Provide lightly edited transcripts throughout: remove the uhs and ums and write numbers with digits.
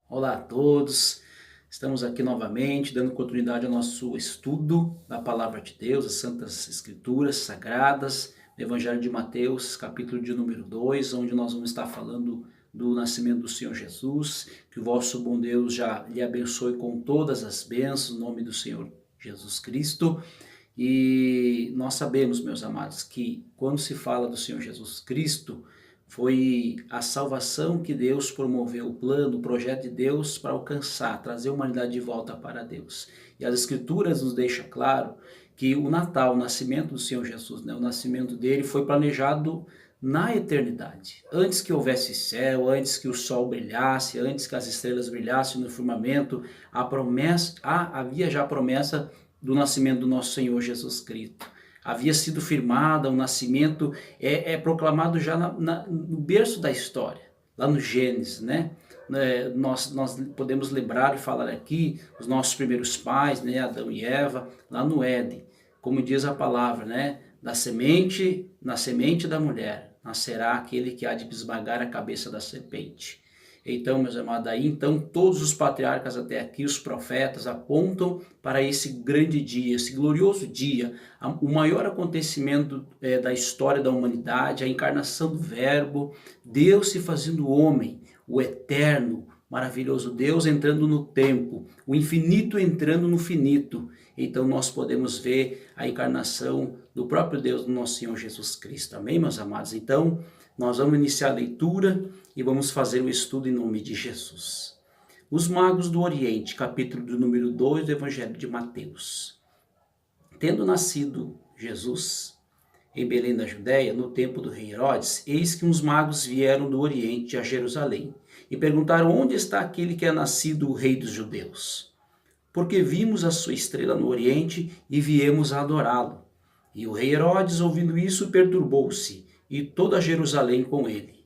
Olá a todos, estamos aqui novamente dando continuidade ao nosso estudo da Palavra de Deus, as Santas Escrituras Sagradas, no Evangelho de Mateus, capítulo de número 2, onde nós vamos estar falando do nascimento do Senhor Jesus. Que o vosso bom Deus já lhe abençoe com todas as bênçãos, no nome do Senhor Jesus Cristo. E nós sabemos, meus amados, que quando se fala do Senhor Jesus Cristo, foi a salvação que Deus promoveu, o plano, o projeto de Deus para alcançar, trazer a humanidade de volta para Deus. E as Escrituras nos deixam claro que o Natal, o nascimento do Senhor Jesus, o nascimento dele foi planejado na eternidade. Antes que houvesse céu, antes que o sol brilhasse, antes que as estrelas brilhassem no firmamento, havia já a promessa do nascimento do nosso Senhor Jesus Cristo. Havia sido firmada, o nascimento proclamado já no berço da história, lá no Gênesis, né? Nós podemos lembrar e falar aqui os nossos primeiros pais, né? Adão e Eva, lá no Éden, como diz a palavra, né? Na semente da mulher, nascerá aquele que há de esmagar a cabeça da serpente. Então, meus amados, então todos os patriarcas até aqui, os profetas, apontam para esse grande dia, esse glorioso dia, o maior acontecimento da história da humanidade, a encarnação do Verbo, Deus se fazendo homem, o eterno, maravilhoso Deus entrando no tempo, o infinito entrando no finito. Então nós podemos ver a encarnação do próprio Deus, do nosso Senhor Jesus Cristo. Amém, meus amados? Então, nós vamos iniciar a leitura e vamos fazer o estudo em nome de Jesus. Os magos do Oriente, capítulo do número 2 do Evangelho de Mateus. Tendo nascido Jesus em Belém da Judéia, no tempo do rei Herodes, eis que uns magos vieram do Oriente a Jerusalém e perguntaram: onde está aquele que é nascido o rei dos judeus? Porque vimos a sua estrela no Oriente e viemos a adorá-lo. E o rei Herodes, ouvindo isso, perturbou-se, e toda Jerusalém com ele.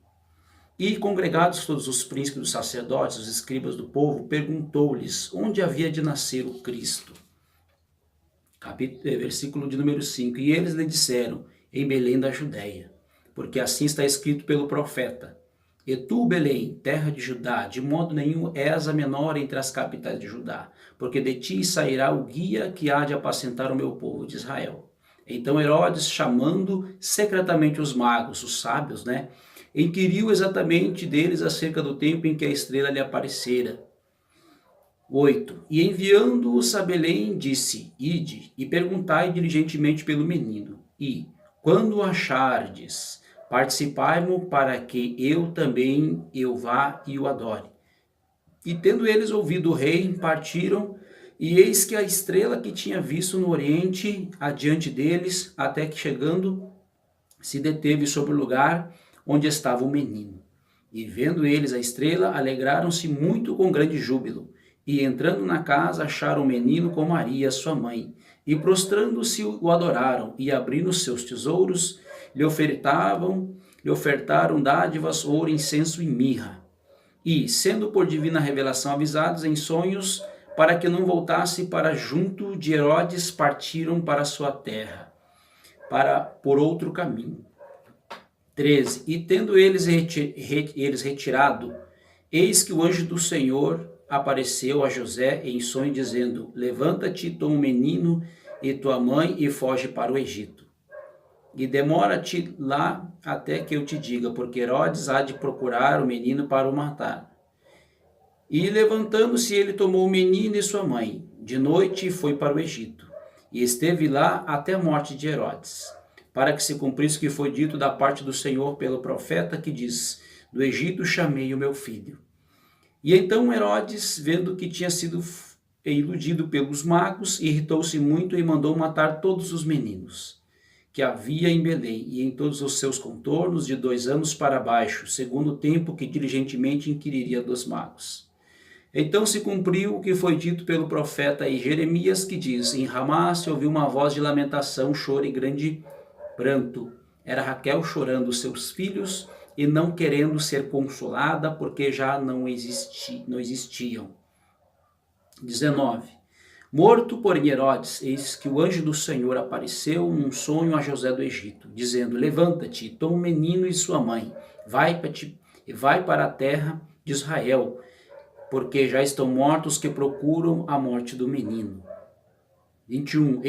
E congregados todos os príncipes dos sacerdotes, os escribas do povo, perguntou-lhes onde havia de nascer o Cristo. Versículo de número 5. E eles lhe disseram: em Belém da Judéia, porque assim está escrito pelo profeta: e tu, Belém, terra de Judá, de modo nenhum és a menor entre as capitais de Judá, porque de ti sairá o guia que há de apacentar o meu povo de Israel. Então Herodes, chamando secretamente os magos, os sábios, inquiriu exatamente deles acerca do tempo em que a estrela lhe aparecera. 8. E enviando-os a Belém, disse: ide e perguntai diligentemente pelo menino, e, quando o achardes, participai-mo para que eu também vá e o adore. E tendo eles ouvido o rei, partiram, e eis que a estrela que tinha visto no oriente, adiante deles, até que chegando, se deteve sobre o lugar onde estava o menino. E vendo eles a estrela, alegraram-se muito com grande júbilo. E entrando na casa, acharam o menino com Maria, sua mãe. E prostrando-se, o adoraram, e abrindo seus tesouros, lhe ofertaram dádivas, ouro, incenso e mirra. E, sendo por divina revelação avisados em sonhos, para que não voltasse para junto de Herodes, partiram para sua terra, por outro caminho. 13. E tendo eles retirado, eis que o anjo do Senhor apareceu a José em sonho, dizendo: levanta-te, toma o menino e tua mãe e foge para o Egito. E demora-te lá até que eu te diga, porque Herodes há de procurar o menino para o matar. E levantando-se, ele tomou o menino e sua mãe, de noite foi para o Egito, e esteve lá até a morte de Herodes, para que se cumprisse o que foi dito da parte do Senhor pelo profeta, que diz: do Egito chamei o meu filho. E então Herodes, vendo que tinha sido iludido pelos magos, irritou-se muito e mandou matar todos os meninos que havia em Belém e em todos os seus contornos, de 2 anos para baixo, segundo o tempo que diligentemente inquiriria dos magos. Então se cumpriu o que foi dito pelo profeta Jeremias, que diz: em Ramá se ouviu uma voz de lamentação, choro e grande pranto. Era Raquel chorando os seus filhos e não querendo ser consolada, porque já não existiam. 19. Morto, porém, Herodes, eis que o anjo do Senhor apareceu num sonho a José do Egito, dizendo: levanta-te, toma o menino e sua mãe, vai para a terra de Israel, porque já estão mortos que procuram a morte do menino. 21.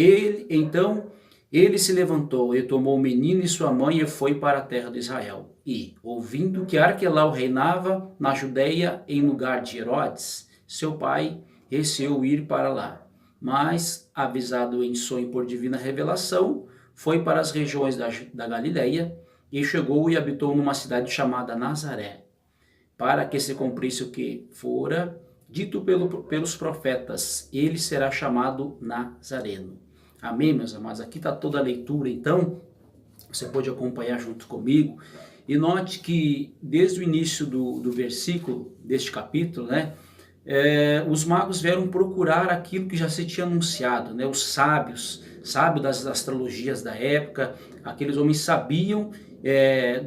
Então ele se levantou e tomou o menino e sua mãe e foi para a terra de Israel. E, ouvindo que Arquelau reinava na Judeia em lugar de Herodes, seu pai, receou ir para lá. Mas, avisado em sonho por divina revelação, foi para as regiões da Galileia e chegou e habitou numa cidade chamada Nazaré, para que se cumprisse o que fora dito pelos profetas: ele será chamado Nazareno. Amém, meus amados? Aqui está toda a leitura, então, você pode acompanhar junto comigo. E note que, desde o início do versículo, deste capítulo, né, os magos vieram procurar aquilo que já se tinha anunciado, né, os sábios das astrologias da época, aqueles homens sabiam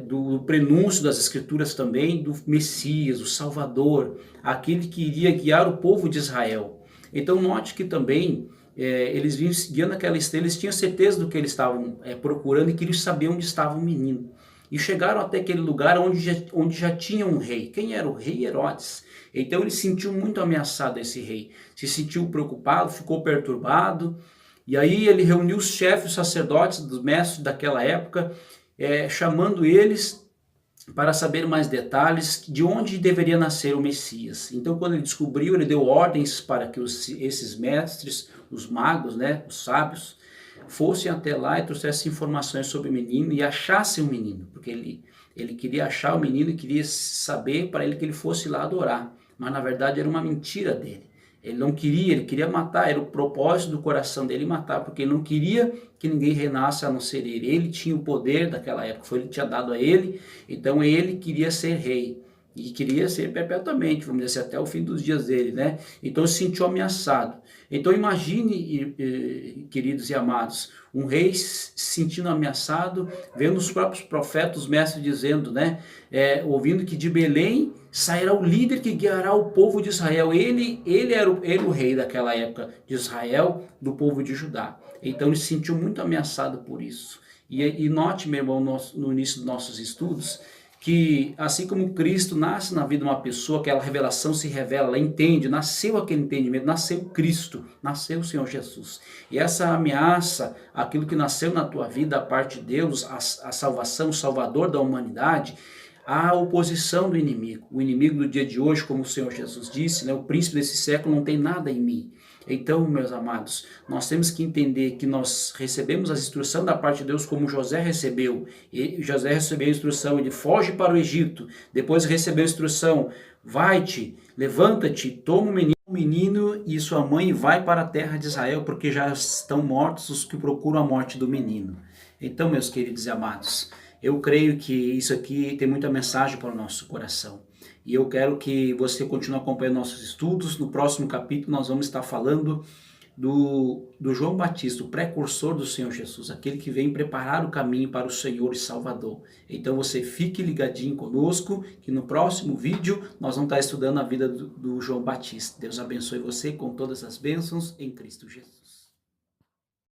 do prenúncio das escrituras também, do Messias, o Salvador, aquele que iria guiar o povo de Israel. Então note que também eles vinham guiando aquela estrela, eles tinham certeza do que eles estavam procurando e queriam saber onde estava o menino. E chegaram até aquele lugar onde já tinha um rei. Quem era o rei? Herodes. Então ele se sentiu muito ameaçado, esse rei. Se sentiu preocupado, ficou perturbado. E aí ele reuniu os chefes, os sacerdotes, dos mestres daquela época, chamando eles para saber mais detalhes de onde deveria nascer o Messias. Então, quando ele descobriu, ele deu ordens para que esses mestres, os magos, né, os sábios, fossem até lá e trouxessem informações sobre o menino e achassem o menino, porque ele queria achar o menino e queria saber para ele que ele fosse lá adorar. Mas, na verdade, era uma mentira dele. Ele não queria, ele queria matar, era o propósito do coração dele matar, porque ele não queria que ninguém reinasse a não ser ele. Ele tinha o poder daquela época, foi ele que tinha dado a ele, então ele queria ser rei. E queria ser perpetuamente, vamos dizer assim, até o fim dos dias dele, né? Então se sentiu ameaçado. Então imagine, queridos e amados, um rei se sentindo ameaçado, vendo os próprios profetas, os mestres dizendo, né? Ouvindo que de Belém sairá o líder que guiará o povo de Israel. Ele era o rei daquela época de Israel, do povo de Judá. Então ele se sentiu muito ameaçado por isso. E note, meu irmão, no início dos nossos estudos, que assim como Cristo nasce na vida de uma pessoa, aquela revelação se revela, ela entende, nasceu aquele entendimento, nasceu Cristo, nasceu o Senhor Jesus. E essa ameaça, aquilo que nasceu na tua vida, a parte de Deus, a salvação, o Salvador da humanidade, a oposição do inimigo. O inimigo do dia de hoje, como o Senhor Jesus disse, né, o príncipe desse século não tem nada em mim. Então, meus amados, nós temos que entender que nós recebemos a instrução da parte de Deus como José recebeu. E José recebeu a instrução, ele foge para o Egito. Depois recebeu a instrução, vai-te, levanta-te, toma o menino e sua mãe e vai para a terra de Israel, porque já estão mortos os que procuram a morte do menino. Então, meus queridos e amados, eu creio que isso aqui tem muita mensagem para o nosso coração. E eu quero que você continue acompanhando nossos estudos. No próximo capítulo nós vamos estar falando do João Batista, o precursor do Senhor Jesus, aquele que vem preparar o caminho para o Senhor e Salvador. Então você fique ligadinho conosco, que no próximo vídeo nós vamos estar estudando a vida do João Batista. Deus abençoe você com todas as bênçãos em Cristo Jesus.